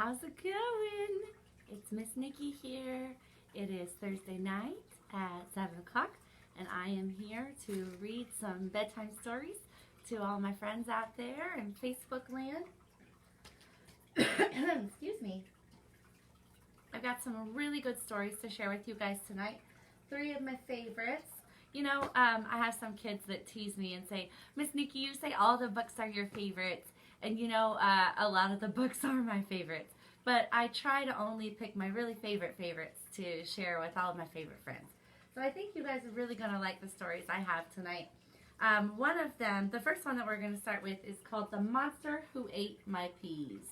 How's it going? It's Miss Nikki here. It is Thursday night at 7 o'clock, and I am here to read some bedtime stories to all my friends out there in Facebook land. Excuse me. I've got some really good stories to share with you guys tonight. 3 of my favorites. You know, I have some kids that tease me and say, Miss Nikki, you say all the books are your favorites. And you know, a lot of the books are my favorites. But I try to only pick my really favorites to share with all of my favorite friends. So I think you guys are really going to like the stories I have tonight. One of them, the first one that we're going to start with, is called The Monster Who Ate My Peas.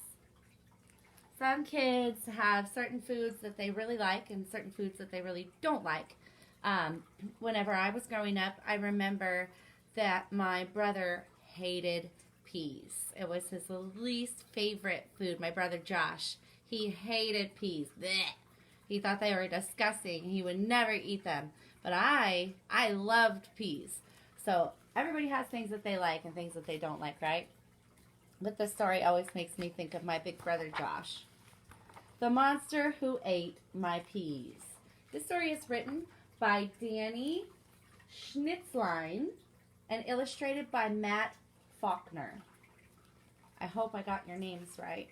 Some kids have certain foods that they really like and certain foods that they really don't like. Whenever I was growing up, I remember that my brother hated peas. It was his least favorite food. My brother Josh, he hated peas. Blech. He thought they were disgusting. He would never eat them. But I loved peas. So everybody has things that they like and things that they don't like, right? But this story always makes me think of my big brother Josh. The Monster Who Ate My Peas. This story is written by Danny Schnitzlein and illustrated by Matt Faulkner. I hope I got your names right.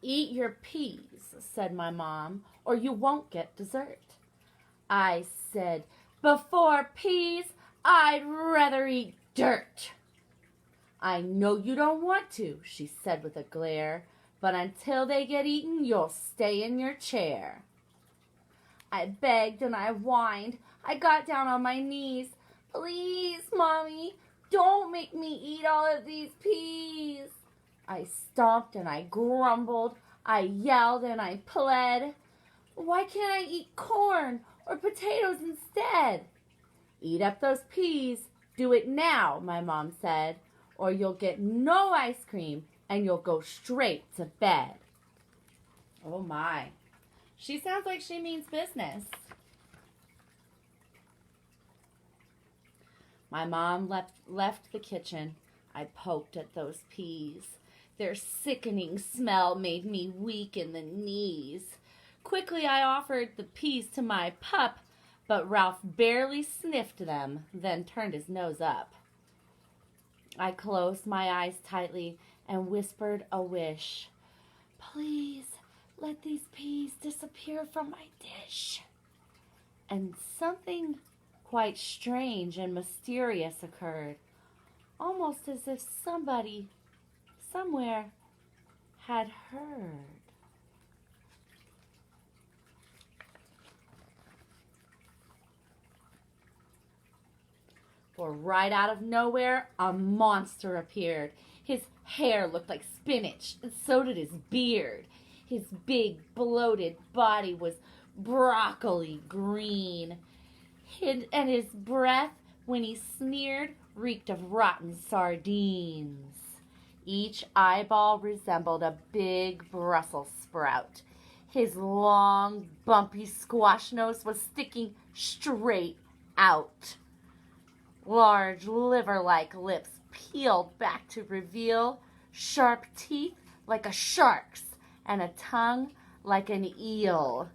Eat your peas, said my mom, or you won't get dessert. I said, before peas, I'd rather eat dirt. I know you don't want to, she said with a glare, but until they get eaten, you'll stay in your chair. I begged and I whined. I got down on my knees. Please, Mommy, don't make me eat all of these peas. I stomped and I grumbled. I yelled and I pled. Why can't I eat corn or potatoes instead? Eat up those peas. Do it now, my mom said, or you'll get no ice cream and you'll go straight to bed. Oh my. She sounds like she means business. My mom left the kitchen. I poked at those peas. Their sickening smell made me weak in the knees. Quickly I offered the peas to my pup, but Ralph barely sniffed them, then turned his nose up. I closed my eyes tightly and whispered a wish. Please, let these peas disappear from my dish. And something quite strange and mysterious occurred, almost as if somebody, somewhere, had heard. For right out of nowhere, a monster appeared. His hair looked like spinach, and so did his beard. His big, bloated body was broccoli green, and his breath, when he sneered, reeked of rotten sardines. Each eyeball resembled a big Brussels sprout. His long, bumpy squash nose was sticking straight out. Large liver-like lips peeled back to reveal sharp teeth like a shark's and a tongue like an eel.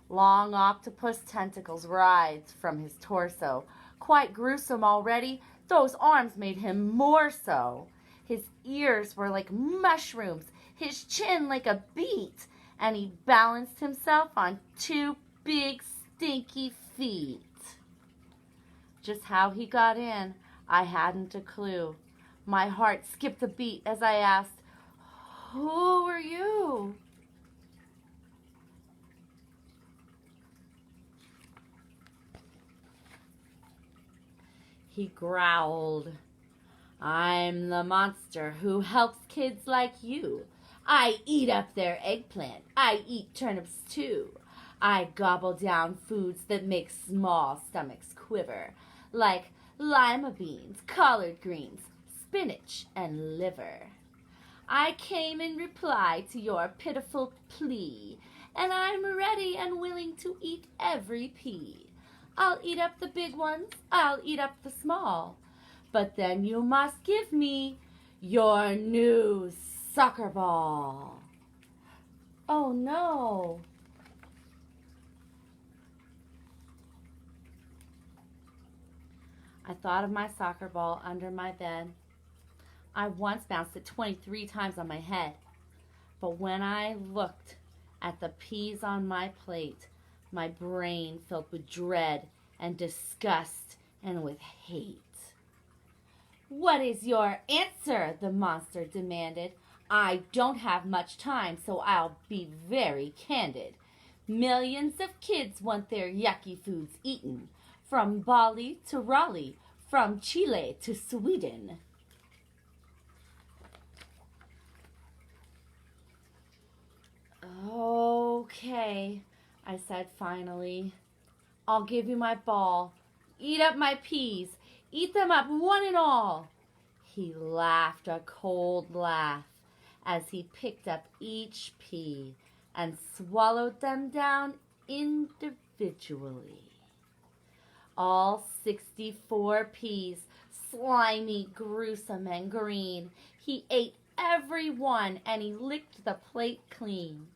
Long octopus tentacles writhed from his torso. Quite gruesome already, those arms made him more so. His ears were like mushrooms, his chin like a beet, and he balanced himself on 2 big stinky feet. Just how he got in, I hadn't a clue. My heart skipped a beat as I asked, who are you? He growled, I'm the monster who helps kids like you. I eat up their eggplant. I eat turnips too. I gobble down foods that make small stomachs quiver, like lima beans, collard greens, spinach, and liver. I came in reply to your pitiful plea, and I'm ready and willing to eat every pea. I'll eat up the big ones, I'll eat up the small. But then you must give me your new soccer ball. Oh no. I thought of my soccer ball under my bed. I once bounced it 23 times on my head. But when I looked at the peas on my plate, my brain filled with dread and disgust and with hate. "What is your answer?" the monster demanded. "I don't have much time, so I'll be very candid. Millions of kids want their yucky foods eaten, from Bali to Raleigh, from Chile to Sweden." "Okay," I said finally. "I'll give you my ball. Eat up my peas. Eat them up one and all." He laughed a cold laugh as he picked up each pea and swallowed them down individually. All 64 peas, slimy, gruesome, and green. He ate every one, and he licked the plate clean.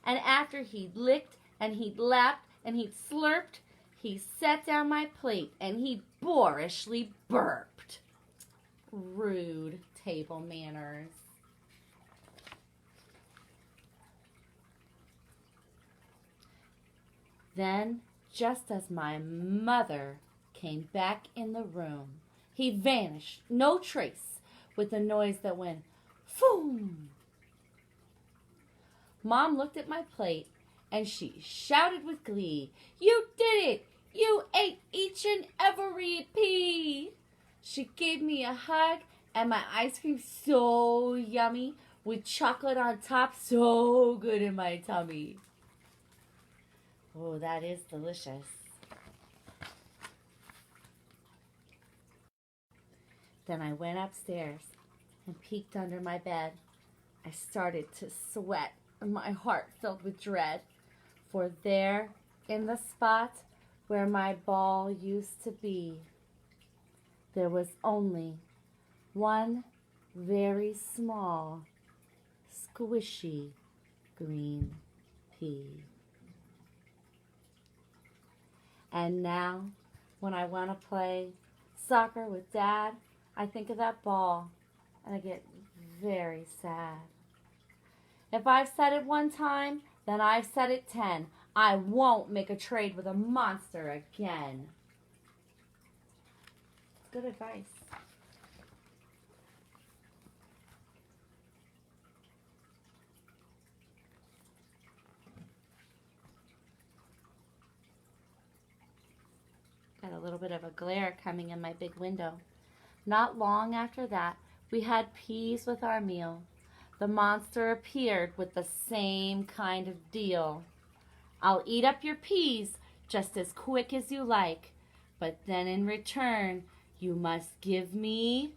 And after he'd licked, and he'd lapped, and he'd slurped, he set down my plate, and he boorishly burped. Rude table manners. Then, just as my mother came back in the room, he vanished, no trace, with a noise that went, "Foom!" Mom looked at my plate, and she shouted with glee, "You did it! You ate each and every pea!" She gave me a hug, and my ice cream so yummy, with chocolate on top, so good in my tummy. Oh, that is delicious. Then I went upstairs and peeked under my bed. I started to sweat, and my heart filled with dread, for there, in the spot where my ball used to be, there was only one very small, squishy green pea. And now, when I want to play soccer with Dad, I think of that ball, and I get very sad. If I've said it one time, then I've said it 10. I won't make a trade with a monster again. It's good advice. Got a little bit of a glare coming in my big window. Not long after that, we had peas with our meal. The monster appeared with the same kind of deal. "I'll eat up your peas just as quick as you like, but then in return, you must give me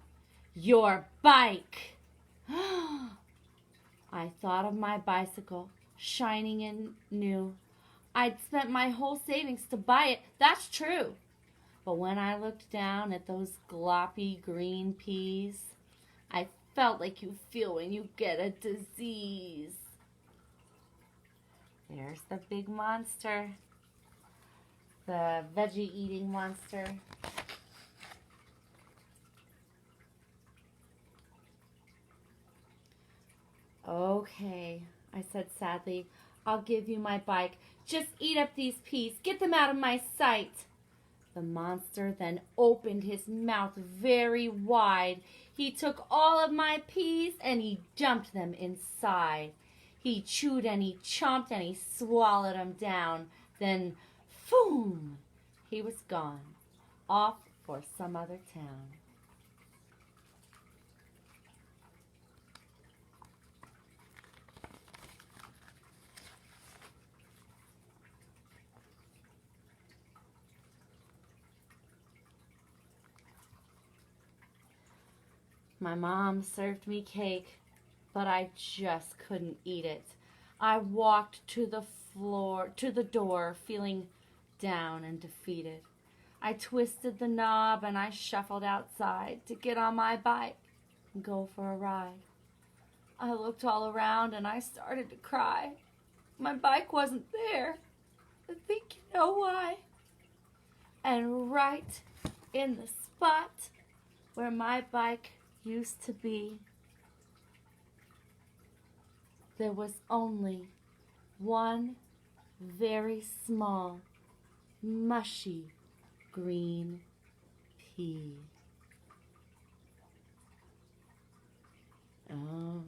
your bike." I thought of my bicycle, shining and new. I'd spent my whole savings to buy it, that's true. But when I looked down at those gloppy green peas, I felt like you feel when you get a disease. There's the big monster, the veggie eating monster. "Okay," I said sadly, "I'll give you my bike. Just eat up these peas. Get them out of my sight." The monster then opened his mouth very wide. He took all of my peas and he dumped them inside. He chewed and he chomped and he swallowed them down. Then, phoom, he was gone, off for some other town. My mom served me cake, but I just couldn't eat it. I walked to the door, feeling down and defeated. I twisted the knob and I shuffled outside to get on my bike and go for a ride. I looked all around and I started to cry. My bike wasn't there. I think you know why. And right in the spot where my bike used to be, there was only one very small, mushy green pea. Oh.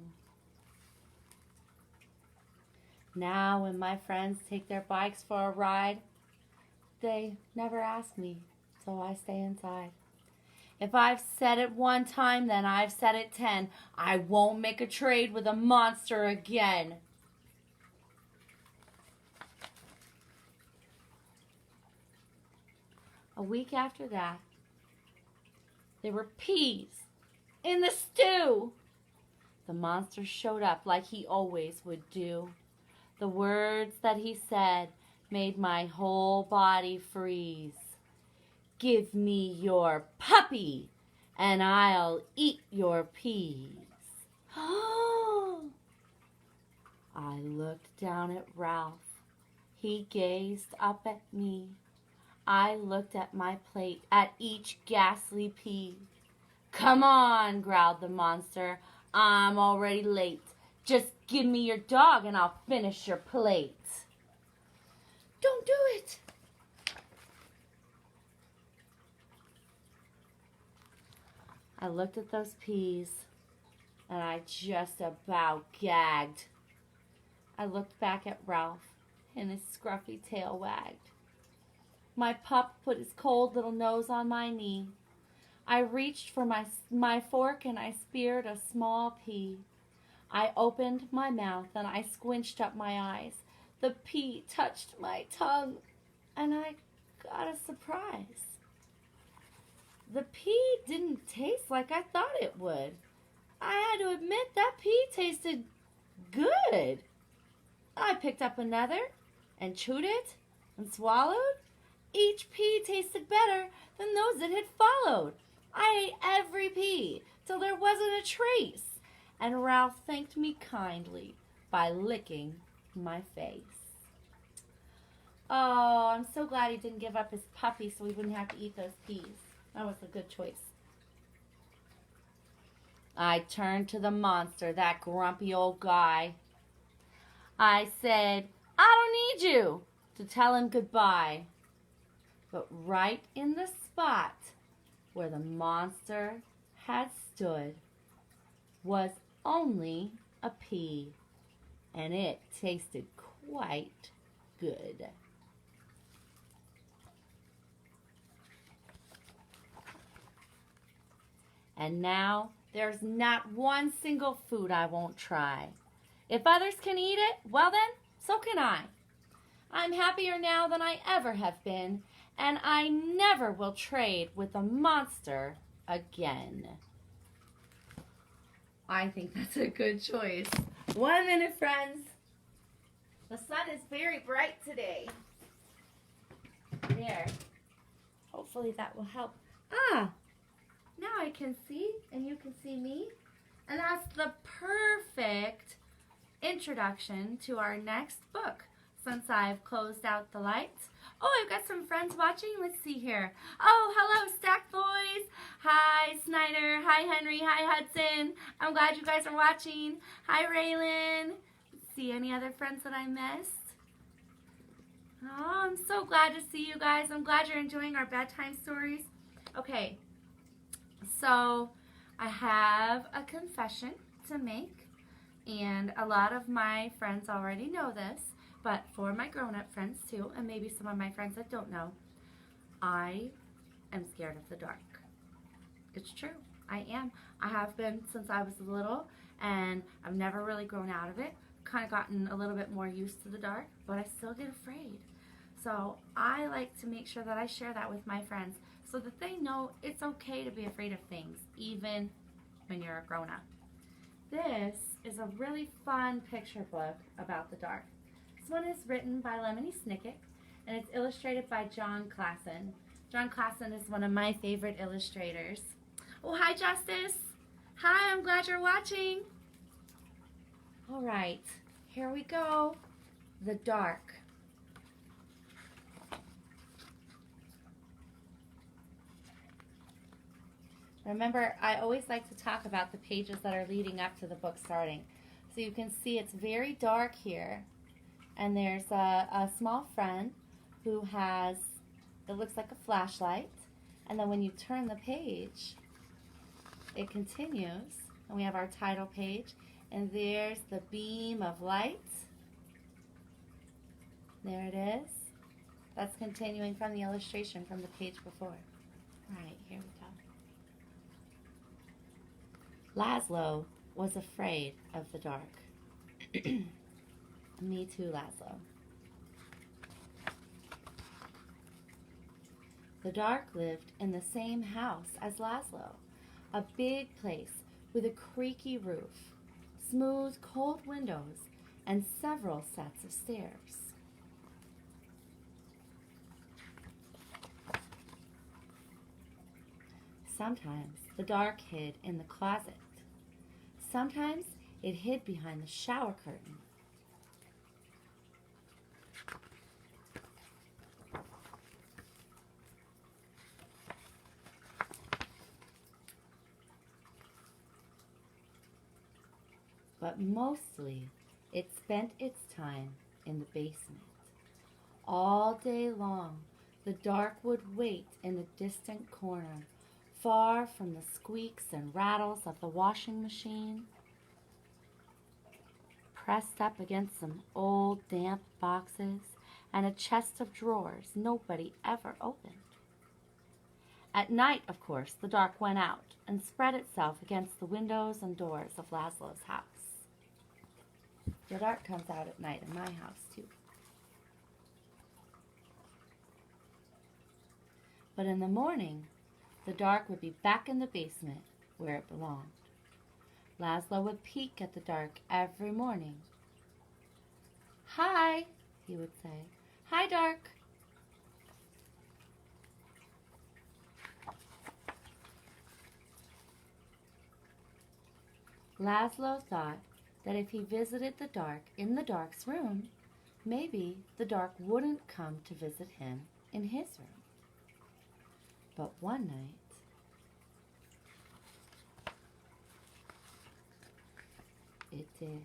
Now when my friends take their bikes for a ride, they never ask me, so I stay inside. If I've said it one time, then I've said it 10. I won't make a trade with a monster again. A week after that, there were peas in the stew. The monster showed up like he always would do. The words that he said made my whole body freeze. Give me your puppy, and I'll eat your peas. I looked down at Ralph. He gazed up at me. I looked at my plate, at each ghastly pea. Come on, growled the monster. I'm already late. Just give me your dog and I'll finish your plate. Don't do it. I looked at those peas and I just about gagged. I looked back at Ralph and his scruffy tail wagged. My pup put his cold little nose on my knee. I reached for my fork and I speared a small pea. I opened my mouth and I squinched up my eyes. The pea touched my tongue and I got a surprise. The pea didn't taste like I thought it would. I had to admit that pea tasted good. I picked up another and chewed it and swallowed. Each pea tasted better than those that had followed. I ate every pea till there wasn't a trace, and Ralph thanked me kindly by licking my face. Oh, I'm so glad he didn't give up his puppy so we wouldn't have to eat those peas. That was a good choice. I turned to the monster, that grumpy old guy. I said, I don't need you to tell him goodbye. But right in the spot where the monster had stood was only a pea, and it tasted quite good. And now there's not one single food I won't try. If others can eat it, well then, so can I. I'm happier now than I ever have been, and I never will trade with a monster again. I think that's a good choice. 1 minute, friends. The sun is very bright today. There. Hopefully that will help. Now I can see, and you can see me. And that's the perfect introduction to our next book, since I've closed out the lights. Oh, I've got some friends watching. Let's see here. Oh, hello, Stack Boys. Hi, Snyder. Hi, Henry. Hi, Hudson. I'm glad you guys are watching. Hi, Raylan. Let's see, any other friends that I missed? Oh, I'm so glad to see you guys. I'm glad you're enjoying our bedtime stories. Okay, so I have a confession to make, and a lot of my friends already know this. But for my grown-up friends too, and maybe some of my friends that don't know, I am scared of the dark. It's true. I am. I have been since I was little, and I've never really grown out of it. Kind of gotten a little bit more used to the dark, but I still get afraid. So I like to make sure that I share that with my friends so that they know it's okay to be afraid of things, even when you're a grown-up. This is a really fun picture book about the dark. This one is written by Lemony Snicket, and it's illustrated by John Klassen. John Classen is one of my favorite illustrators. Oh, hi, Justice. Hi, I'm glad you're watching. All right, here we go. The dark. Remember, I always like to talk about the pages that are leading up to the book starting. So you can see it's very dark here. And there's a small friend who has, it looks like a flashlight. And then when you turn the page, it continues. And we have our title page. And there's the beam of light. There it is. That's continuing from the illustration from the page before. All right, here we go. Laszlo was afraid of the dark. Me too, Laszlo. The dark lived in the same house as Laszlo, a big place with a creaky roof, smooth, cold windows, and several sets of stairs. Sometimes the dark hid in the closet. Sometimes it hid behind the shower curtain. But mostly it spent its time in the basement. All day long, the dark would wait in a distant corner, far from the squeaks and rattles of the washing machine, pressed up against some old damp boxes and a chest of drawers nobody ever opened. At night, of course, the dark went out and spread itself against the windows and doors of Laszlo's house. The dark comes out at night in my house, too. But in the morning, the dark would be back in the basement where it belonged. Laszlo would peek at the dark every morning. "Hi," he would say. "Hi, dark." Laszlo thought that if he visited the dark in the dark's room, maybe the dark wouldn't come to visit him in his room. But one night, it did.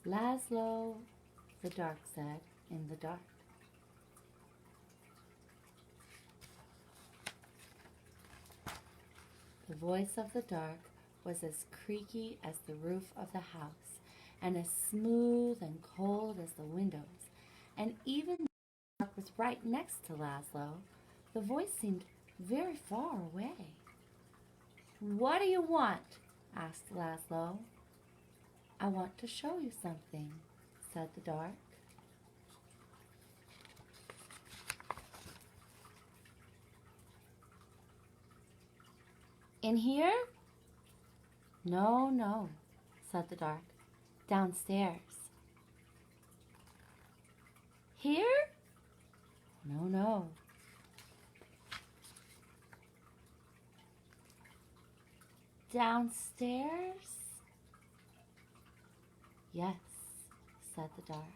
"Laszlo," the dark said in the dark. The voice of the dark was as creaky as the roof of the house, and as smooth and cold as the windows. And even though the dark was right next to Laszlo, the voice seemed very far away. "What do you want?" asked Laszlo. "I want to show you something," said the dark. "In here?" "No, no," said the dark. "Downstairs." "Here?" "No, no." "Downstairs?" "Yes," said the dark.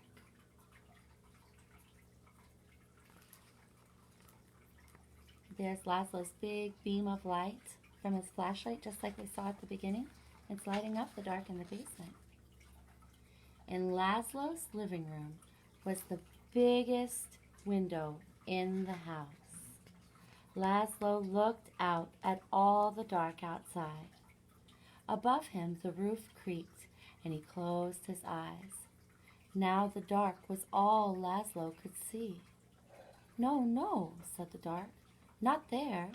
There's Laszlo's big beam of light from his flashlight, just like we saw at the beginning. It's lighting up the dark in the basement. In Laszlo's living room was the biggest window in the house. Laszlo looked out at all the dark outside. Above him the roof creaked, and he closed his eyes. Now the dark was all Laszlo could see. "No, no," said the dark. "Not there.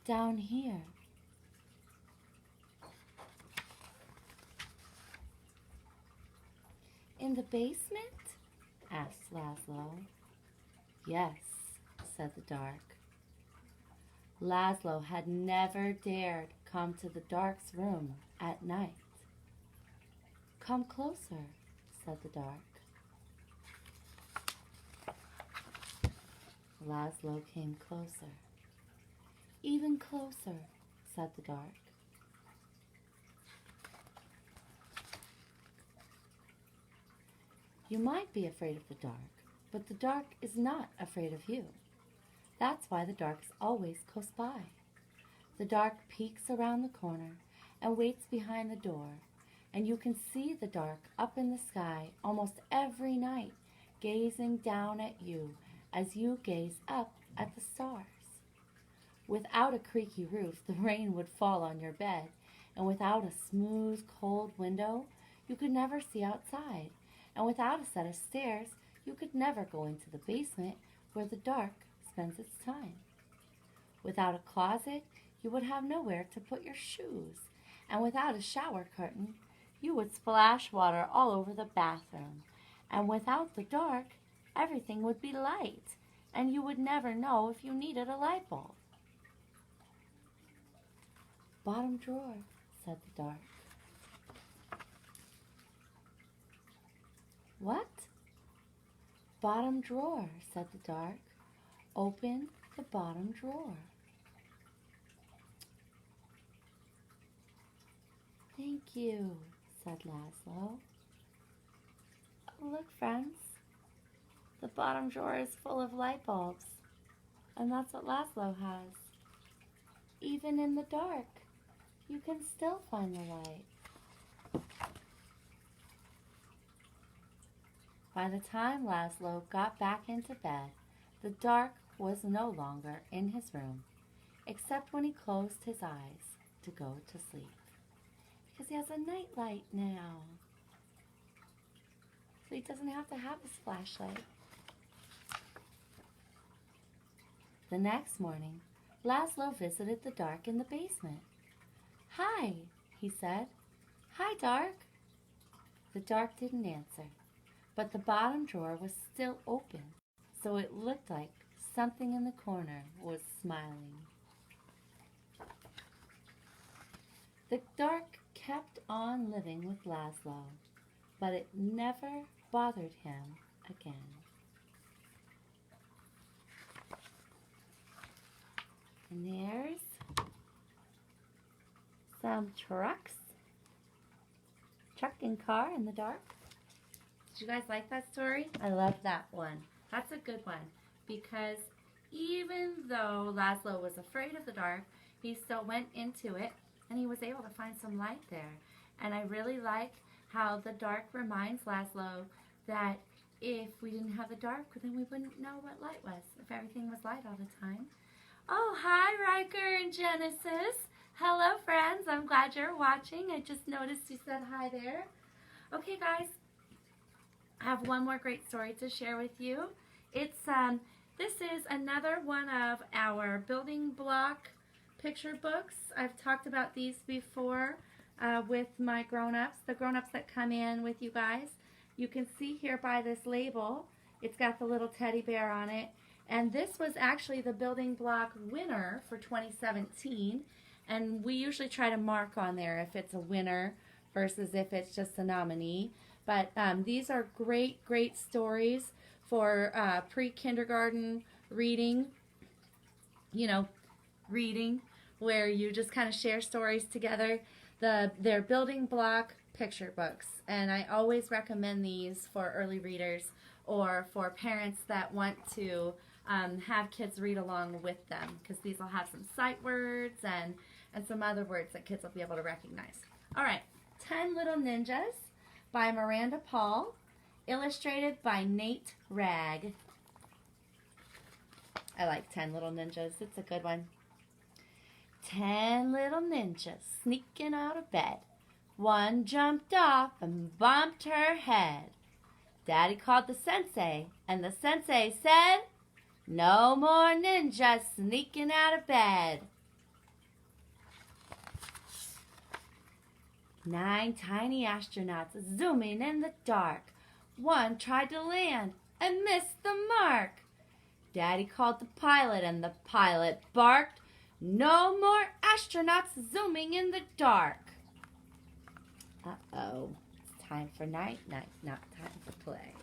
Down here." "In the basement?" asked Laszlo. "Yes," said the dark. Laszlo had never dared come to the dark's room at night. "Come closer," said the dark. Laszlo came closer. Even closer, said the dark. You might be afraid of the dark, but the dark is not afraid of you. That's why the dark is always close by. The dark peeks around the corner and waits behind the door, and you can see the dark up in the sky almost every night, gazing down at you as you gaze up at the stars. Without a creaky roof, the rain would fall on your bed, and without a smooth, cold window, you could never see outside, and without a set of stairs, you could never go into the basement where the dark spends its time. Without a closet, you would have nowhere to put your shoes, and without a shower curtain, you would splash water all over the bathroom, and without the dark, everything would be light, and you would never know if you needed a light bulb. Bottom drawer, said the dark. What? Bottom drawer, said the dark. Open the bottom drawer. Thank you, said Laszlo. Oh, look, friends. The bottom drawer is full of light bulbs, and that's what Laszlo has. Even in the dark, you can still find the light. By the time Laszlo got back into bed, the dark was no longer in his room, except when he closed his eyes to go to sleep, because he has a night light now, so he doesn't have to have his flashlight. The next morning, Laszlo visited the dark in the basement. "Hi," he said. "Hi, dark." The dark didn't answer, but the bottom drawer was still open, so it looked like something in the corner was smiling. The dark kept on living with Laszlo, but it never bothered him again. And there's some truck and car in the dark. Did you guys like that story? I love that one. That's a good one, because even though Laszlo was afraid of the dark, he still went into it and he was able to find some light there. And I really like how the dark reminds Laszlo that if we didn't have the dark, then we wouldn't know what light was, if everything was light all the time. Oh, hi, Riker and Genesis. Hello, friends. I'm glad you're watching. I just noticed you said hi there. Okay, guys, I have one more great story to share with you. This is another one of our building block picture books. I've talked about these before with my grown-ups, the grown-ups that come in with you guys. You can see here by this label, it's got the little teddy bear on it. And this was actually the building block winner for 2017. And we usually try to mark on there if it's a winner versus if it's just a nominee. But these are great, great stories for pre-kindergarten reading. You know, reading, where you just kind of share stories together. They're building block picture books. And I always recommend these for early readers or for parents that want to have kids read along with them, because these will have some sight words and some other words that kids will be able to recognize. All right, 10 Little Ninjas by Miranda Paul, illustrated by Nate Ragg. I like 10 Little Ninjas. It's a good one. 10 little ninjas sneaking out of bed. One jumped off and bumped her head. Daddy called the sensei, and the sensei said, "No more ninjas sneaking out of bed." 9 tiny astronauts zooming in the dark. One tried to land and missed the mark. Daddy called the pilot, and the pilot barked, "No more astronauts zooming in the dark." Uh-oh, it's time for night, not time for play.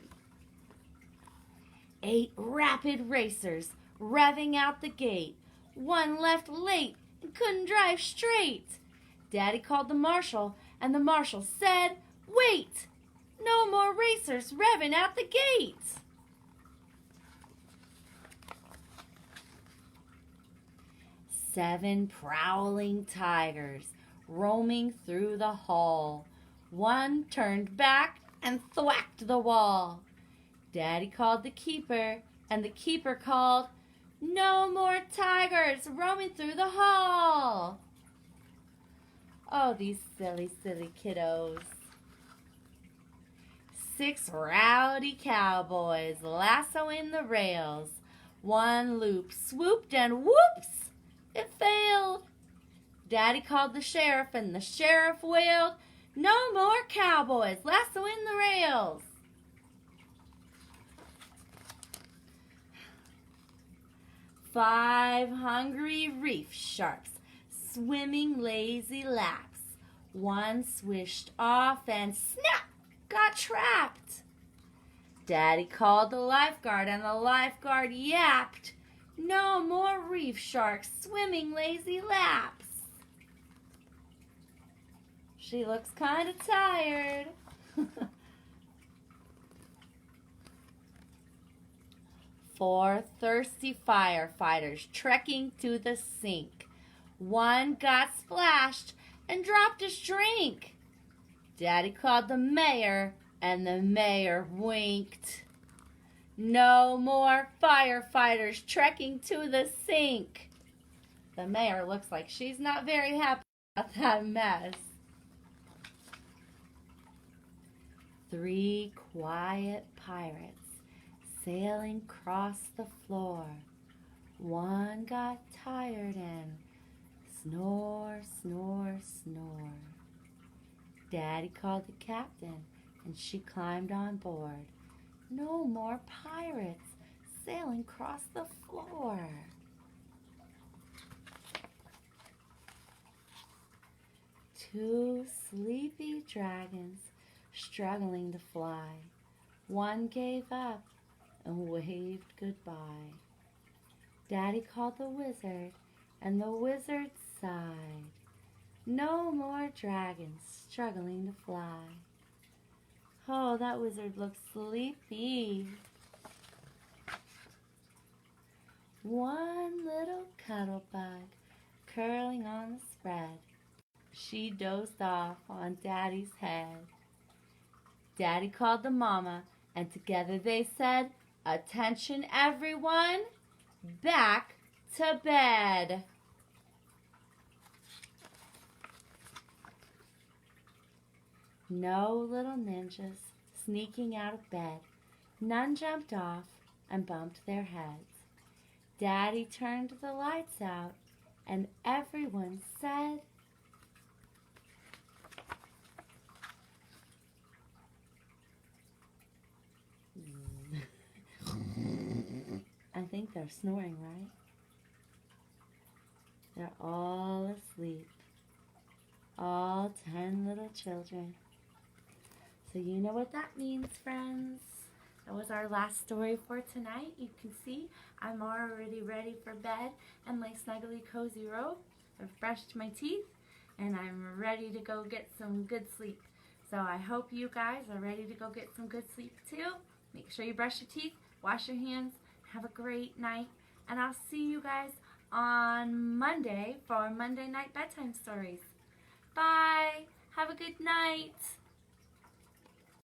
8 rapid racers revving out the gate. One left late and couldn't drive straight. Daddy called the marshal, and the marshal said, "Wait! No more racers revving out the gate!" 7 prowling tigers roaming through the hall. One turned back and thwacked the wall. Daddy called the keeper, and the keeper called, "No more tigers roaming through the hall!" Oh, these silly, silly kiddos. 6 rowdy cowboys lassoing the rails. One loop swooped and whoops, it failed. Daddy called the sheriff, and the sheriff wailed, "No more cowboys lassoing the rails!" Five hungry reef sharks swimming lazy laps. One swished off and snap, got trapped. Daddy called the lifeguard, and the lifeguard yapped, "No more reef sharks swimming lazy laps." She looks kind of tired. 4 thirsty firefighters trekking to the sink. One got splashed and dropped his drink. Daddy called the mayor, and the mayor winked. "No more firefighters trekking to the sink." The mayor looks like she's not very happy about that mess. 3 quiet pirates sailing across the floor. One got tired and snore, snore, snore. Daddy called the captain, and she climbed on board. No more pirates sailing across the floor. 2 sleepy dragons struggling to fly. One gave up and waved goodbye. Daddy called the wizard, and the wizard sighed. No more dragons struggling to fly. Oh, that wizard looks sleepy. One little cuddle bug curling on the spread. She dozed off on Daddy's head. Daddy called the mama, and together they said, "Attention everyone, back to bed." No little ninjas sneaking out of bed. None jumped off and bumped their heads. Daddy turned the lights out, and everyone said, I think they're snoring, right? They're all asleep. All 10 little children. So you know what that means, friends. That was our last story for tonight. You can see I'm already ready for bed and my snuggly cozy robe. I've brushed my teeth and I'm ready to go get some good sleep. So I hope you guys are ready to go get some good sleep too. Make sure you brush your teeth, wash your hands, have a great night, and I'll see you guys on Monday for Monday night bedtime stories. Bye. Have a good night.